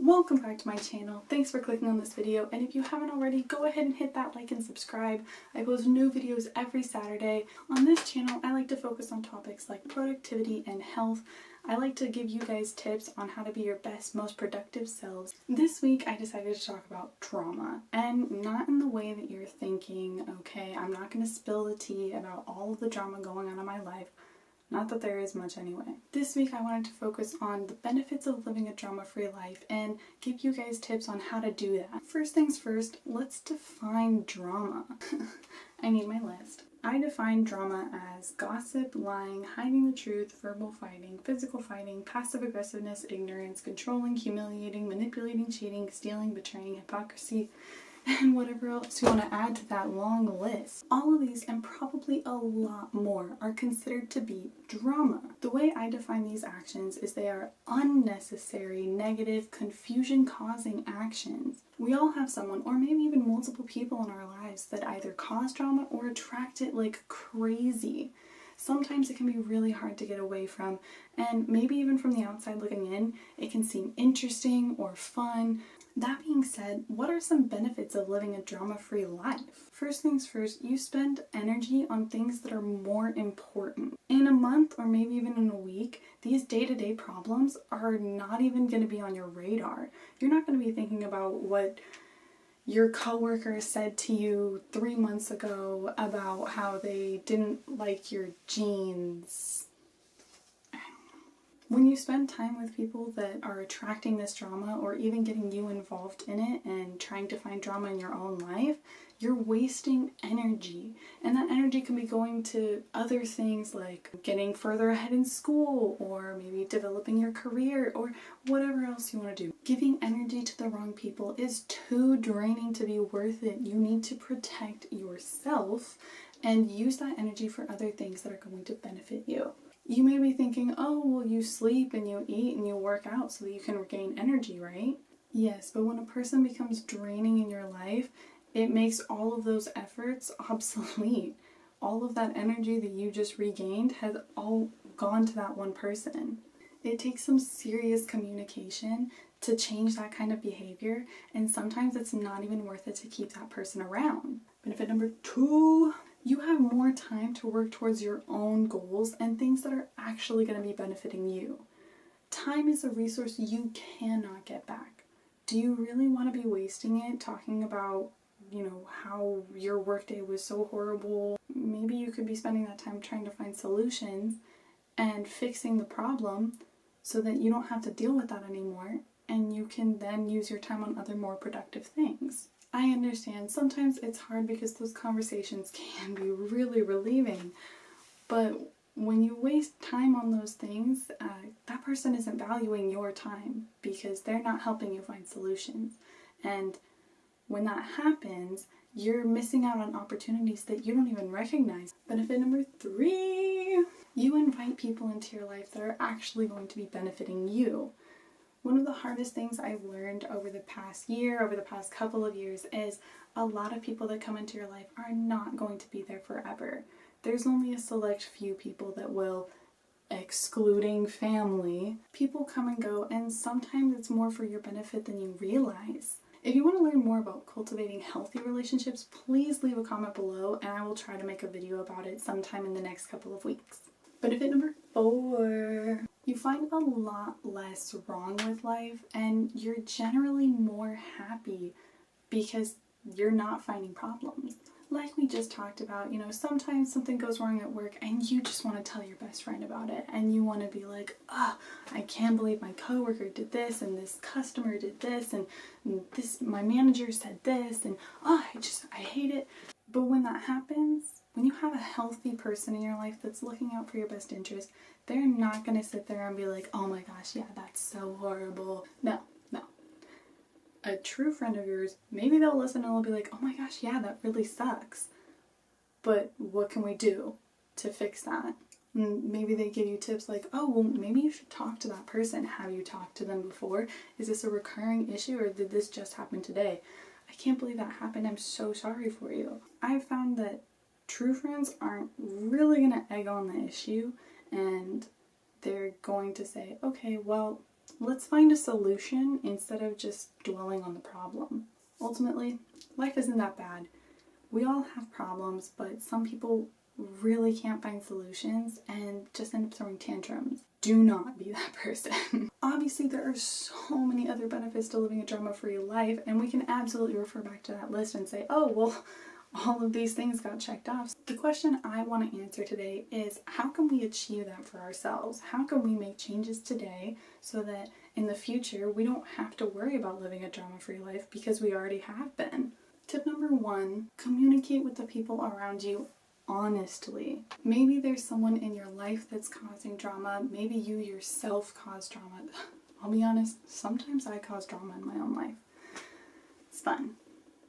Welcome back to my channel. Thanks for clicking on this video, and if you haven't already, go ahead and hit that like and subscribe. I post new videos every Saturday. On this channel, I like to focus on topics like productivity and health. I like to give you guys tips on how to be your best, most productive selves. This week, I decided to talk about drama, and not in the way that you're thinking, okay? I'm not going to spill the tea about all of the drama going on in my life. Not that there is much anyway. This week I wanted to focus on the benefits of living a drama-free life and give you guys tips on how to do that. First things first, let's define drama. I need my list. I define drama as gossip, lying, hiding the truth, verbal fighting, physical fighting, passive aggressiveness, ignorance, controlling, humiliating, manipulating, cheating, stealing, betraying, hypocrisy, and whatever else you want to add to that long list. All of these, and probably a lot more, are considered to be drama. The way I define these actions is they are unnecessary, negative, confusion-causing actions. We all have someone, or maybe even multiple people in our lives, that either cause drama or attract it like crazy. Sometimes it can be really hard to get away from, and maybe even from the outside looking in, it can seem interesting or fun. That being said, what are some benefits of living a drama-free life? First things first, you spend energy on things that are more important. In a month, or maybe even in a week, these day-to-day problems are not even going to be on your radar. You're not going to be thinking about what your coworker said to you 3 months ago about how they didn't like your jeans. When you spend time with people that are attracting this drama or even getting you involved in it and trying to find drama in your own life, you're wasting energy. And that energy can be going to other things like getting further ahead in school, or maybe developing your career, or whatever else you want to do. Giving energy to the wrong people is too draining to be worth it. You need to protect yourself and use that energy for other things that are going to benefit you. You may be thinking, oh, well, you sleep and you eat and you work out so that you can regain energy, right? Yes, but when a person becomes draining in your life, it makes all of those efforts obsolete. All of that energy that you just regained has all gone to that one person. It takes some serious communication to change that kind of behavior, and sometimes it's not even worth it to keep that person around. Benefit number 2. You have more time to work towards your own goals and things that are actually going to be benefiting you. Time is a resource you cannot get back. Do you really want to be wasting it talking about, how your workday was so horrible? Maybe you could be spending that time trying to find solutions and fixing the problem so that you don't have to deal with that anymore, and you can then use your time on other more productive things. I understand sometimes it's hard because those conversations can be really relieving, but when you waste time on those things, that person isn't valuing your time because they're not helping you find solutions. And when that happens, you're missing out on opportunities that you don't even recognize. Benefit number 3, you invite people into your life that are actually going to be benefiting you. One of the hardest things I've learned over the past year, over the past couple of years, is a lot of people that come into your life are not going to be there forever. There's only a select few people that will, excluding family. People come and go, and sometimes it's more for your benefit than you realize. If you want to learn more about cultivating healthy relationships, please leave a comment below and I will try to make a video about it sometime in the next couple of weeks. Benefit number 4. You find a lot less wrong with life and you're generally more happy because you're not finding problems. Like we just talked about, sometimes something goes wrong at work and you just want to tell your best friend about it, and you want to be like, oh, I can't believe my coworker did this, and this customer did this, and this, my manager said this, and oh, I hate it. But when that happens, when you have a healthy person in your life that's looking out for your best interest, they're not going to sit there and be like, oh my gosh, yeah, that's so horrible. No. A true friend of yours, maybe they'll listen and they'll be like, oh my gosh, yeah, that really sucks. But what can we do to fix that? Maybe they give you tips like, oh, well, maybe you should talk to that person. Have you talked to them before? Is this a recurring issue, or did this just happen today? I can't believe that happened. I'm so sorry for you. I've found that true friends aren't really going to egg on the issue, and they're going to say, okay, well, Let's find a solution instead of just dwelling on the problem. Ultimately, life isn't that bad. We all have problems, but some people really can't find solutions and just end up throwing tantrums. Do not be that person. Obviously, there are so many other benefits to living a drama-free life, and we can absolutely refer back to that list and say, oh, well, all of these things got checked off. The question I want to answer today is, how can we achieve that for ourselves? How can we make changes today so that in the future we don't have to worry about living a drama-free life because we already have been? Tip number 1, communicate with the people around you honestly. Maybe there's someone in your life that's causing drama. Maybe you yourself cause drama. I'll be honest, sometimes I cause drama in my own life. It's fun.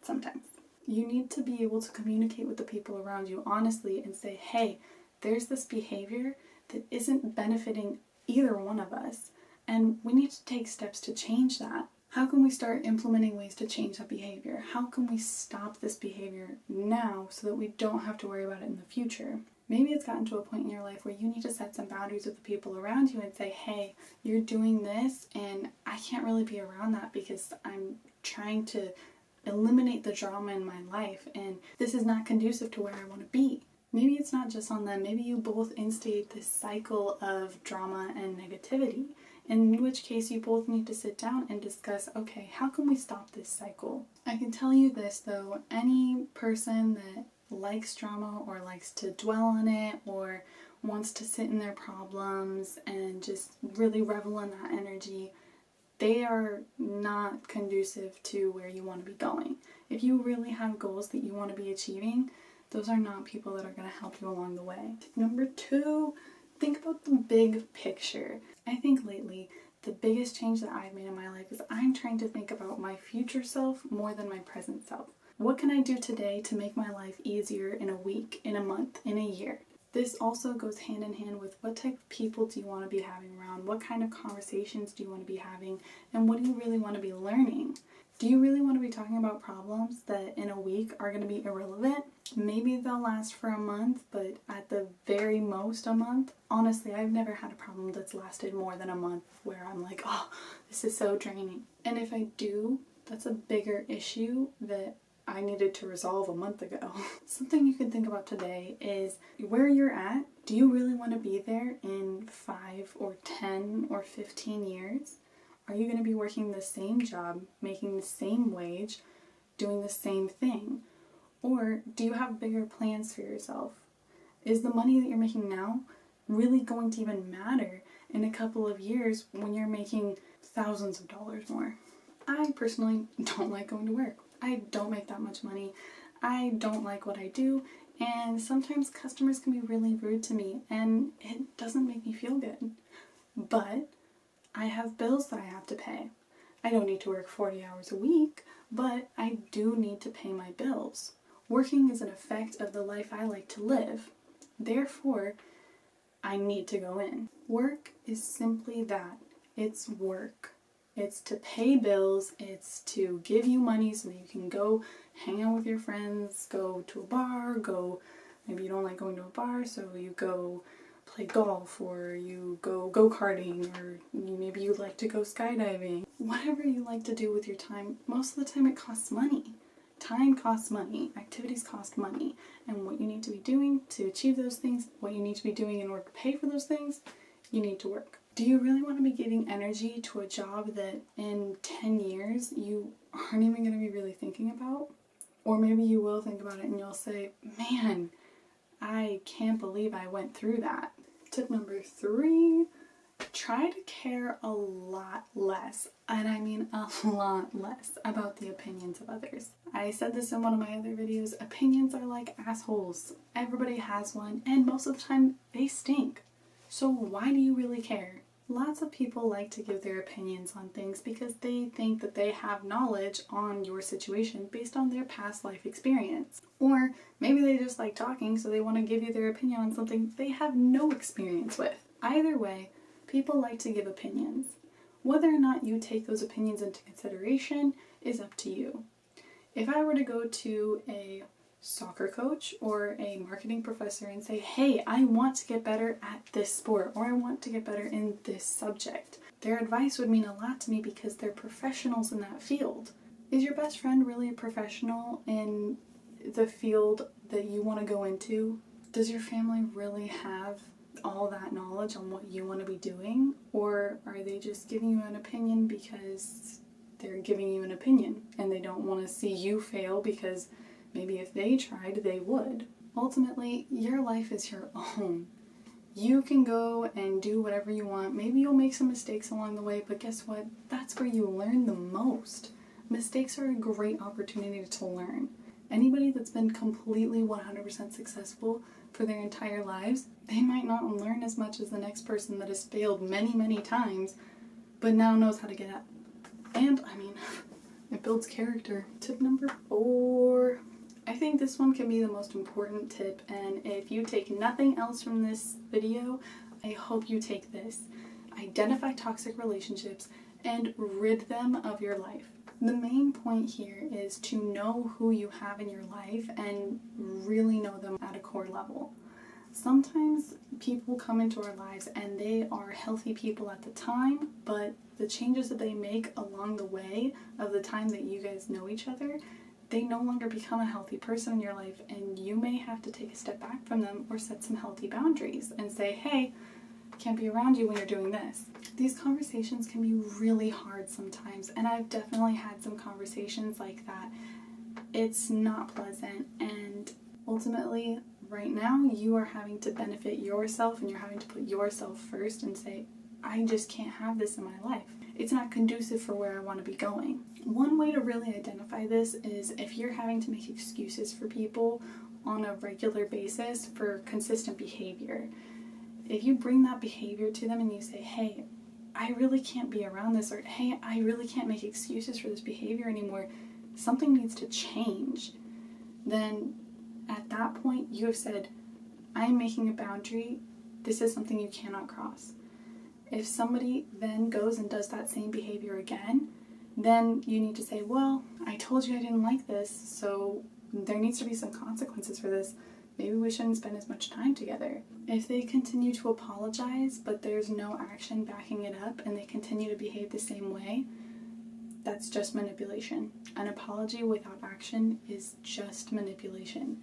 Sometimes. You need to be able to communicate with the people around you honestly and say, hey, there's this behavior that isn't benefiting either one of us, and we need to take steps to change that. How can we start implementing ways to change that behavior? How can we stop this behavior now so that we don't have to worry about it in the future? Maybe it's gotten to a point in your life where you need to set some boundaries with the people around you and say, hey, you're doing this and I can't really be around that because I'm trying to eliminate the drama in my life and this is not conducive to where I want to be. Maybe it's not just on them. Maybe you both instigate this cycle of drama and negativity, in which case you both need to sit down and discuss, okay, how can we stop this cycle? I can tell you this though, any person that likes drama or likes to dwell on it or wants to sit in their problems and just really revel in that energy, they are not conducive to where you want to be going. If you really have goals that you want to be achieving, those are not people that are going to help you along the way. Number 2, think about the big picture. I think lately, the biggest change that I've made in my life is I'm trying to think about my future self more than my present self. What can I do today to make my life easier in a week, in a month, in a year? This also goes hand in hand with what type of people do you want to be having around, what kind of conversations do you want to be having, and what do you really want to be learning? Do you really want to be talking about problems that in a week are going to be irrelevant? Maybe they'll last for a month, but at the very most a month. Honestly, I've never had a problem that's lasted more than a month where I'm like, oh, this is so draining. And if I do, that's a bigger issue that I needed to resolve a month ago. Something you can think about today is where you're at. Do you really want to be there in 5 or 10 or 15 years? Are you going to be working the same job, making the same wage, doing the same thing? Or do you have bigger plans for yourself? Is the money that you're making now really going to even matter in a couple of years when you're making thousands of dollars more? I personally don't like going to work. I don't make that much money. I don't like what I do, and sometimes customers can be really rude to me and it doesn't make me feel good. But I have bills that I have to pay. I don't need to work 40 hours a week, but I do need to pay my bills. Working is an effect of the life I like to live. Therefore, I need to go in. Work is simply that. It's work. It's to pay bills, it's to give you money so that you can go hang out with your friends, go to a bar, maybe you don't like going to a bar, so you go play golf, or you go go-karting, or maybe you like to go skydiving. Whatever you like to do with your time, most of the time it costs money. Time costs money, activities cost money, and what you need to be doing to achieve those things, what you need to be doing in order to pay for those things, you need to work. Do you really want to be giving energy to a job that in 10 years you aren't even going to be really thinking about? Or maybe you will think about it and you'll say, man, I can't believe I went through that. Tip number 3, try to care a lot less, and I mean a lot less, about the opinions of others. I said this in one of my other videos, opinions are like assholes. Everybody has one, and most of the time they stink. So why do you really care? Lots of people like to give their opinions on things because they think that they have knowledge on your situation based on their past life experience. Or maybe they just like talking, so they want to give you their opinion on something they have no experience with. Either way, people like to give opinions. Whether or not you take those opinions into consideration is up to you. If I were to go to a soccer coach or a marketing professor and say, hey, I want to get better at this sport, or I want to get better in this subject. Their advice would mean a lot to me because they're professionals in that field. Is your best friend really a professional in the field that you want to go into? Does your family really have all that knowledge on what you want to be doing? Or are they just giving you an opinion because they're giving you an opinion and they don't want to see you fail because maybe if they tried, they would? Ultimately, your life is your own. You can go and do whatever you want. Maybe you'll make some mistakes along the way, but guess what? That's where you learn the most. Mistakes are a great opportunity to learn. Anybody that's been completely 100% successful for their entire lives, they might not learn as much as the next person that has failed many, many times, but now knows how to get up. And, I mean, it builds character. Tip number 4. I think this one can be the most important tip, and if you take nothing else from this video, I hope you take this. Identify toxic relationships and rid them of your life. The main point here is to know who you have in your life and really know them at a core level. Sometimes people come into our lives and they are healthy people at the time, but the changes that they make along the way of the time that you guys know each other, they no longer become a healthy person in your life, and you may have to take a step back from them or set some healthy boundaries and say, hey, I can't be around you when you're doing this. These conversations can be really hard sometimes, and I've definitely had some conversations like that. It's not pleasant, and ultimately, right now, you are having to benefit yourself, and you're having to put yourself first and say, I just can't have this in my life. It's not conducive for where I want to be going. One way to really identify this is if you're having to make excuses for people on a regular basis for consistent behavior. If you bring that behavior to them and you say, hey, I really can't be around this, or hey, I really can't make excuses for this behavior anymore, something needs to change, then at that point you have said, I am making a boundary, this is something you cannot cross. If somebody then goes and does that same behavior again, then you need to say, well, I told you I didn't like this, so there needs to be some consequences for this. Maybe we shouldn't spend as much time together. If they continue to apologize, but there's no action backing it up, and they continue to behave the same way, that's just manipulation. An apology without action is just manipulation.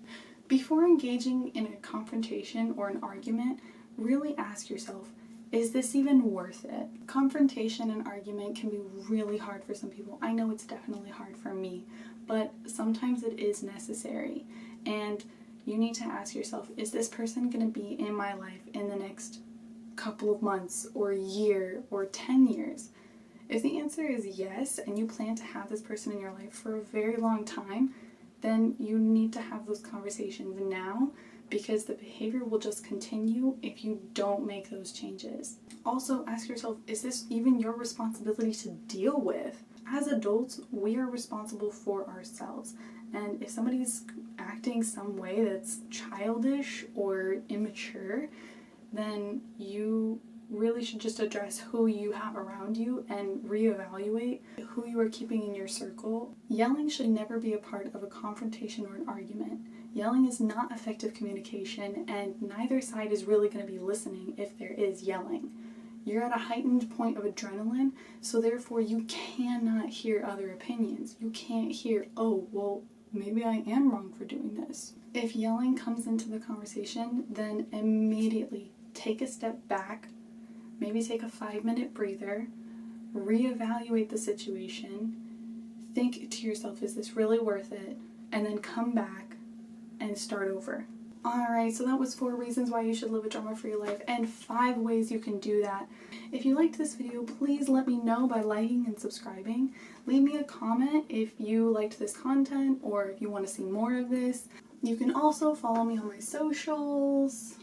Before engaging in a confrontation or an argument, really ask yourself, is this even worth it? Confrontation and argument can be really hard for some people. I know it's definitely hard for me, but sometimes it is necessary. And you need to ask yourself, is this person going to be in my life in the next couple of months or year or 10 years? If the answer is yes, and you plan to have this person in your life for a very long time, then you need to have those conversations now, because the behavior will just continue if you don't make those changes. Also, ask yourself, is this even your responsibility to deal with? As adults, we are responsible for ourselves. And if somebody's acting some way that's childish or immature, then you really should just address who you have around you and reevaluate who you are keeping in your circle. Yelling should never be a part of a confrontation or an argument. Yelling is not effective communication, and neither side is really going to be listening if there is yelling. You're at a heightened point of adrenaline, so therefore you cannot hear other opinions. You can't hear, oh, well, maybe I am wrong for doing this. If yelling comes into the conversation, then immediately take a step back, maybe take a 5-minute breather, reevaluate the situation, think to yourself, is this really worth it? And then come back and start over. Alright, so that was 4 reasons why you should live a drama-free life and 5 ways you can do that. If you liked this video, please let me know by liking and subscribing. Leave me a comment if you liked this content or if you want to see more of this. You can also follow me on my socials.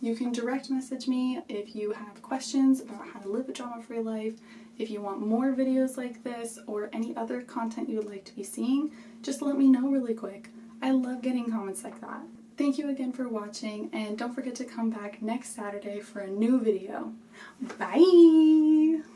You can direct message me if you have questions about how to live a drama-free life. If you want more videos like this or any other content you would like to be seeing, just let me know really quick. I love getting comments like that. Thank you again for watching, and don't forget to come back next Saturday for a new video. Bye!